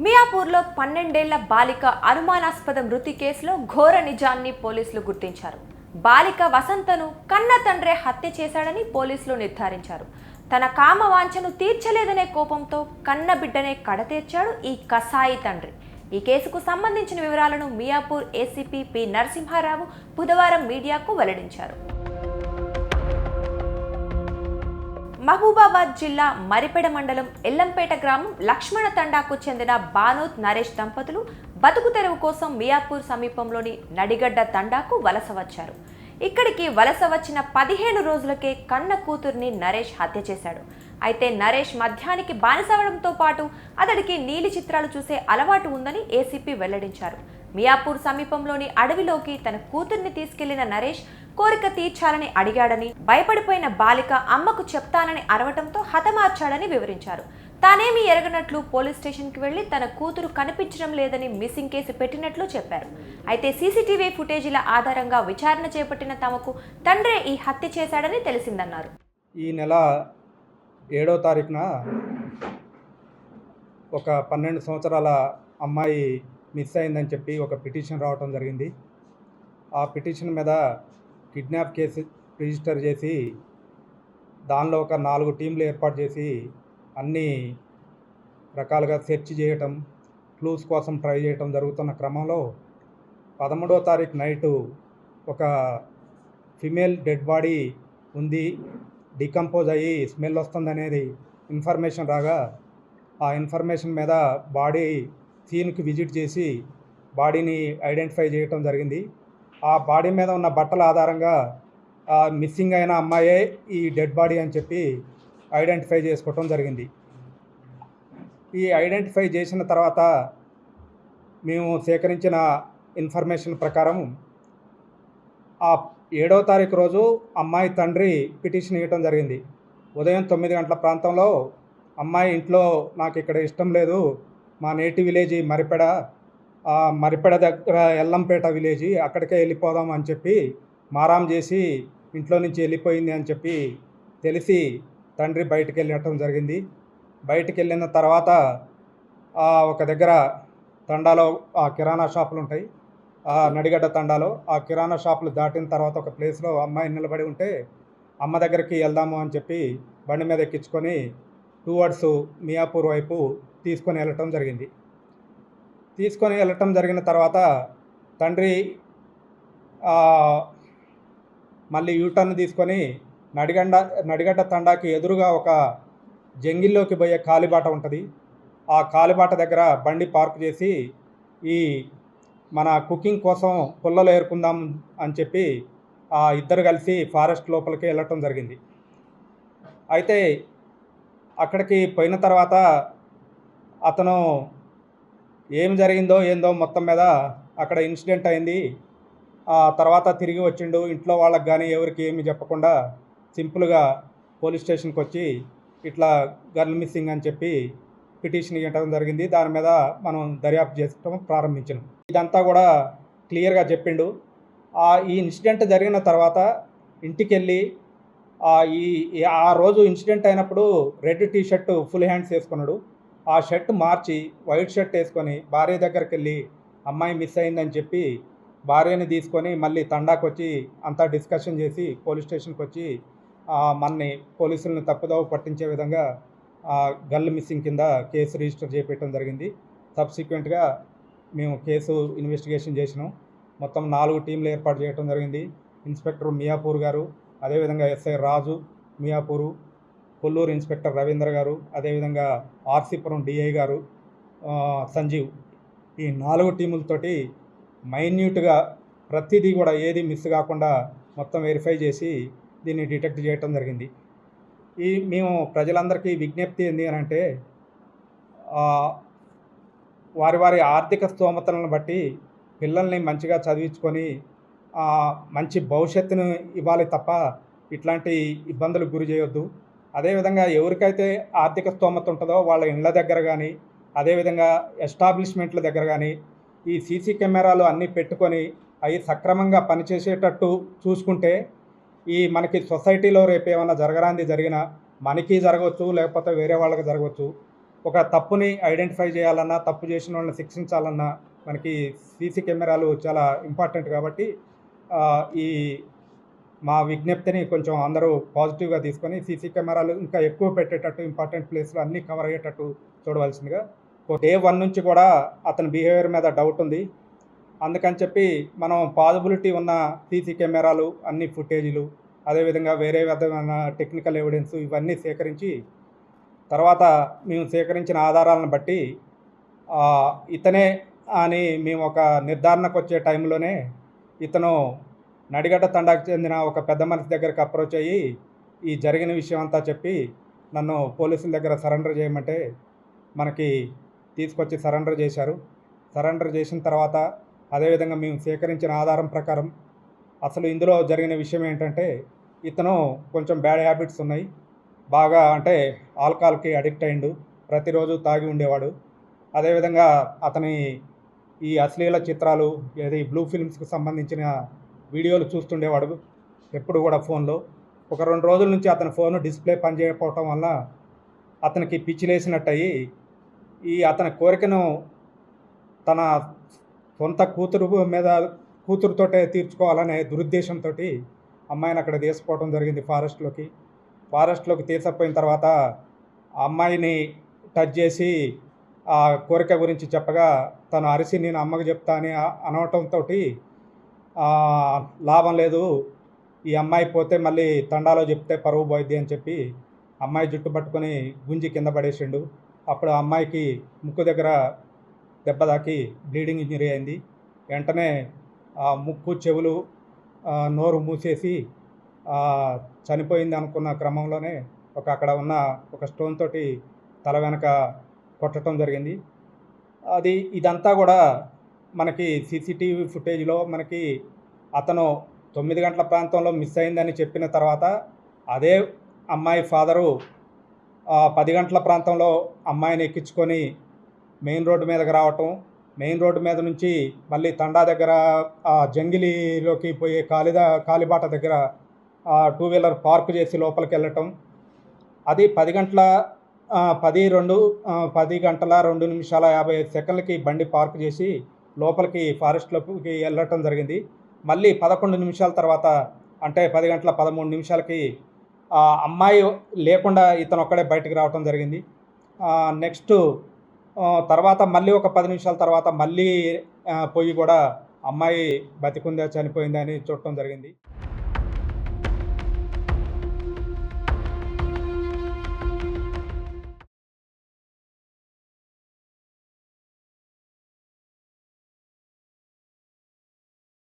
మియాపూర్లో 12 ఏళ్ల బాలిక అనుమానాస్పద మృతి కేసులో ఘోర నిజాన్ని పోలీసులు గుర్తించారు. బాలిక వసంతను కన్న తండ్రే హత్య చేశాడని పోలీసులు నిర్ధారించారు. తన కామ వాంఛను తీర్చలేదనే కోపంతో కన్న బిడ్డనే కడతీర్చాడు ఈ కసాయి తండ్రి. ఈ కేసుకు సంబంధించిన వివరాలను మియాపూర్ ఏసీపీ పి నరసింహారావు బుధవారం మీడియాకు వెల్లడించారు. మహబూబాబాద్ జిల్లా మరిపెడ మండలం ఎల్లంపేట గ్రామం లక్ష్మణ తండాకు చెందిన బానోత్ నరేష్ దంపతులు బతుకు తెరువు కోసం మియాపూర్ సమీపంలోని నడిగడ్డ తండాకు వలస వచ్చారు. ఇక్కడికి వలస వచ్చిన 15 రోజులకే కన్న కూతుర్ని నరేష్ హత్య చేశాడు. అయితే నరేష్ మద్యానికి బానిసవడంతో పాటు అతడికి నీలి చిత్రాలు చూసే అలవాటు ఉందని ఏసీపీ వెల్లడించారు. మియాపూర్ సమీపంలోని అడవిలోకి తన కూతుర్ని తీసుకెళ్లిన నరేష్ కోరిక తీర్చాలని అడిగాడని, భయపడిపోయిన బాలిక అమ్మకు చెప్తానని అరవటంతో హతమార్చాడని వివరించారు. తానేమీ ఎరగనట్లు పోలీస్ స్టేషన్కి వెళ్లి తన కూతురు కనిపించడం లేదని మిస్సింగ్ కేసు పెట్టినట్లు చెప్పారు. అయితే సీసీటీవీ ఫుటేజీల ఆధారంగా విచారణ చేపట్టిన తమకు తండ్రే ఈ హత్య చేశాడని తెలిసిందన్నారు. ఈ నెల 7వ తారీఖున ఒక 12 సంవత్సరాల అమ్మాయి మిస్ అయిందని చెప్పి ఒక పిటిషన్ రావటం జరిగింది. ఆ పిటిషన్ మీద కిడ్నాప్ కేసు రిజిస్టర్ చేసి దానిలో ఒక 4 టీంలు ఏర్పాటు చేసి అన్ని రకాలుగా సెర్చ్ చేయటం, క్లూస్ కోసం ట్రై చేయటం జరుగుతున్న క్రమంలో 13వ తారీఖు నైటు ఒక ఫిమేల్ డెడ్ బాడీ ఉంది, డికంపోజ్ అయ్యి స్మెల్ వస్తుందనేది ఇన్ఫర్మేషన్ రాగా ఆ ఇన్ఫర్మేషన్ మీద బాడీ సీన్కి విజిట్ చేసి బాడీని ఐడెంటిఫై చేయటం జరిగింది. ఆ బాడీ మీద ఉన్న బట్టల ఆధారంగా మిస్సింగ్ అయిన అమ్మాయే ఈ డెడ్ బాడీ అని చెప్పి ఐడెంటిఫై చేసుకోవటం జరిగింది. ఈ ఐడెంటిఫై చేసిన తర్వాత మేము సేకరించిన ఇన్ఫర్మేషన్ ప్రకారం ఆ 7వ తారీఖు రోజు అమ్మాయి తండ్రి పిటిషన్ ఇవ్వటం జరిగింది. ఉదయం 9 గంటల ప్రాంతంలో అమ్మాయి ఇంట్లో నాకు ఇక్కడ ఇష్టం లేదు, మా నేటి విలేజ్ మరిపెడ దగ్గర ఎల్లంపేట విలేజ్, అక్కడికే వెళ్ళిపోదాం అని చెప్పి మారాం చేసి ఇంట్లో నుంచి వెళ్ళిపోయింది అని చెప్పి తెలిసి తండ్రి బయటికి వెళ్ళటం జరిగింది. బయటికి వెళ్ళిన తర్వాత ఒక దగ్గర తండాలో ఆ కిరాణా షాపులు ఉంటాయి, ఆ నడిగడ్డ తండాలో ఆ కిరాణా షాపులు దాటిన తర్వాత ఒక ప్లేస్లో అమ్మాయి నిలబడి ఉంటే అమ్మ దగ్గరికి వెళ్దాము అని చెప్పి బండి మీద ఎక్కించుకొని టువర్డ్స్ మియాపూర్ వైపు తీసుకొని వెళ్ళటం జరిగింది. తీసుకొని వెళ్ళటం జరిగిన తర్వాత తండ్రి మళ్ళీ యూటర్న్ తీసుకొని నడిగడ్డ తండాకి ఎదురుగా ఒక జంగిల్లోకి పోయే కాలిబాట ఉంటుంది. ఆ కాలిబాట దగ్గర బండి పార్క్ చేసి ఈ మన కుకింగ్ కోసం పుల్లలు ఏరుకుందాం అని చెప్పి ఇద్దరు కలిసి ఫారెస్ట్ లోపలికి వెళ్ళటం జరిగింది. అయితే అక్కడికి పోయిన తర్వాత అతను ఏం జరిగిందో ఏందో మొత్తం మీద అక్కడ ఇన్సిడెంట్ అయింది. తర్వాత తిరిగి వచ్చిండు. ఇంట్లో వాళ్ళకి కానీ ఎవరికి ఏమి చెప్పకుండా సింపుల్గా పోలీస్ స్టేషన్కి వచ్చి ఇట్లా గర్ల్ మిస్సింగ్ అని చెప్పి పిటిషన్ ఇవ్వడం జరిగింది. దాని మీద మనం దర్యాప్తు చేయడం ప్రారంభించాం. ఇదంతా కూడా క్లియర్గా చెప్పిండు. ఈ ఇన్సిడెంట్ జరిగిన తర్వాత ఇంటికి వెళ్ళి ఆ రోజు ఇన్సిడెంట్ అయినప్పుడు red T shirt full hands వేసుకున్నాడు. ఆ షర్ట్ మార్చి వైట్ షర్ట్ వేసుకొని భార్య దగ్గరికి వెళ్ళి అమ్మాయి మిస్ అయిందని చెప్పి భార్యని తీసుకొని మళ్ళీ తండాకు వచ్చి అంతా డిస్కషన్ చేసి పోలీస్ స్టేషన్కి వచ్చి మనని పోలీసులను తప్పుదోవ పట్టించే విధంగా గర్ల్ మిస్సింగ్ కింద కేసు రిజిస్టర్ చేయడం జరిగింది. సబ్సిక్వెంట్గా మేము కేసు ఇన్వెస్టిగేషన్ చేసినాం. మొత్తం 4 టీంలు ఏర్పాటు చేయడం జరిగింది. ఇన్స్పెక్టర్ మియాపూర్ గారు, అదేవిధంగా ఎస్ఐ రాజు మియాపూరు, కొల్లూరు ఇన్స్పెక్టర్ రవీంద్ర గారు, అదేవిధంగా ఆర్సీపురం డిఐ గారు సంజీవ్, ఈ 4 టీములతోటి మైన్యూట్గా ప్రతిదీ కూడా ఏది మిస్ కాకుండా మొత్తం వెరిఫై చేసి దీన్ని డిటెక్ట్ చేయటం జరిగింది. మేము ప్రజలందరికీ విజ్ఞప్తి ఏంటి అని అంటే వారి ఆర్థిక స్తోమతలను బట్టి పిల్లల్ని మంచిగా చదివించుకొని మంచి భవిష్యత్తును ఇవ్వాలి తప్ప ఇట్లాంటి ఇబ్బందులకు గురి చేయొద్దు. అదేవిధంగా ఎవరికైతే ఆర్థిక స్తోమత ఉంటుందో వాళ్ళ ఇళ్ళ దగ్గర కానీ, అదేవిధంగా ఎస్టాబ్లిష్మెంట్ల దగ్గర కానీ ఈ సీసీ కెమెరాలు అన్నీ పెట్టుకొని అవి సక్రమంగా పనిచేసేటట్టు చూసుకుంటే ఈ మనకి సొసైటీలో రేపు ఏమైనా జరిగినా మనకి జరగవచ్చు, లేకపోతే వేరే వాళ్ళకి జరగవచ్చు. ఒక తప్పుని ఐడెంటిఫై చేయాలన్నా, తప్పు చేసిన వాళ్ళని శిక్షించాలన్నా మనకి సీసీ కెమెరాలు చాలా ఇంపార్టెంట్ కాబట్టి ఈ మా విజ్ఞప్తిని కొంచెం అందరూ పాజిటివ్గా తీసుకొని సీసీ కెమెరాలు ఇంకా ఎక్కువ పెట్టేటట్టు ఇంపార్టెంట్ ప్లేస్లు అన్నీ కవర్ అయ్యేటట్టు చూడవలసిందిగా. డే 1 నుంచి కూడా అతని బిహేవియర్ మీద డౌట్ ఉంది. అందుకని చెప్పి మనం పాజిబిలిటీ ఉన్న సీసీ కెమెరాలు అన్ని ఫుటేజీలు అదేవిధంగా వేరే విధమైన టెక్నికల్ ఎవిడెన్స్ ఇవన్నీ సేకరించి తర్వాత మేము సేకరించిన ఆధారాలను బట్టి ఇతనే అని మేము ఒక నిర్ధారణకు వచ్చే టైంలోనే ఇతను నడిగడ్డ తండాకు చెందిన ఒక పెద్ద మనిషి దగ్గరికి అప్రోచ్ అయ్యి ఈ జరిగిన విషయం అంతా చెప్పి నన్ను పోలీసుల దగ్గర సరెండర్ చేయమంటే మనకి తీసుకొచ్చి సరెండర్ చేశారు. సరెండర్ చేసిన తర్వాత అదేవిధంగా మేము సేకరించిన ఆధారం ప్రకారం అసలు ఇందులో జరిగిన విషయం ఏంటంటే ఇతను కొంచెం బ్యాడ్ హ్యాబిట్స్ ఉన్నాయి. బాగా అంటే ఆల్కహాల్కి అడిక్ట్ అయ్యిండు, ప్రతిరోజు తాగి ఉండేవాడు. అదేవిధంగా అతని ఈ అశ్లీల చిత్రాలు ఏది బ్లూ ఫిల్మ్స్కి సంబంధించిన వీడియోలు చూస్తుండేవాడు ఎప్పుడు కూడా ఫోన్లో. ఒక 2 రోజుల నుంచి అతని ఫోన్ డిస్ప్లే పనిచేయకపోవటం వల్ల అతనికి పిచ్చిలేసినట్టు అయ్యి అతని కోరికను తన సొంత కూతురుతోటే తీర్చుకోవాలనే దురుద్దేశంతో అమ్మాయిని అక్కడ తీసుకుపోవడం జరిగింది ఫారెస్ట్లోకి తీసుకుపోయిన తర్వాత ఆ అమ్మాయిని టచ్ చేసి ఆ కోరిక గురించి చెప్పగా తను అరిసి నేను అమ్మకు చెప్తా అని అనవటంతో లాభం లేదు, ఈ అమ్మాయి పోతే మళ్ళీ తండాలో చెప్తే పరువు పోయిద్ది అని చెప్పి అమ్మాయి జుట్టు పట్టుకొని గుంజి కింద పడేసిండు. అప్పుడు ఆ అమ్మాయికి ముక్కు దగ్గర దెబ్బ తాకి బ్లీడింగ్ ఇంజరీ అయింది. వెంటనే ముక్కు చెవులు నోరు మూసేసి చనిపోయింది అనుకున్న క్రమంలోనే అక్కడ ఉన్న ఒక స్టోన్ తోటి తల వెనక కొట్టడం జరిగింది. ఇదంతా కూడా మనకి సీసీటీవీ ఫుటేజ్లో మనకి అతను 9 గంటల ప్రాంతంలో మిస్ అయిందని చెప్పిన తర్వాత అదే అమ్మాయి ఫాదరు 10 గంటల ప్రాంతంలో అమ్మాయిని ఎక్కించుకొని మెయిన్ రోడ్డు మీదకి రావటం, మెయిన్ రోడ్డు మీద నుంచి మళ్ళీ తండా దగ్గర జంగిలీలోకి పోయే కాలిబాట దగ్గర 2 వీలర్ పార్క్ చేసి లోపలికి వెళ్ళటం, అది 10 గంటల 2 నిమిషాల 55 సెకండ్లకి బండి పార్క్ చేసి లోపలికి ఫారెస్ట్లోకి వెళ్ళటం జరిగింది. మళ్ళీ 11 నిమిషాల తర్వాత అంటే 10 గంటల 13 నిమిషాలకి అమ్మాయి లేకుండా ఇతను ఒక్కడే బయటకు రావటం జరిగింది. నెక్స్ట్ తర్వాత మళ్ళీ ఒక 10 నిమిషాల తర్వాత మళ్ళీ పోయి కూడా అమ్మాయి బతికుందా చనిపోయిందా అని చూడటం జరిగింది.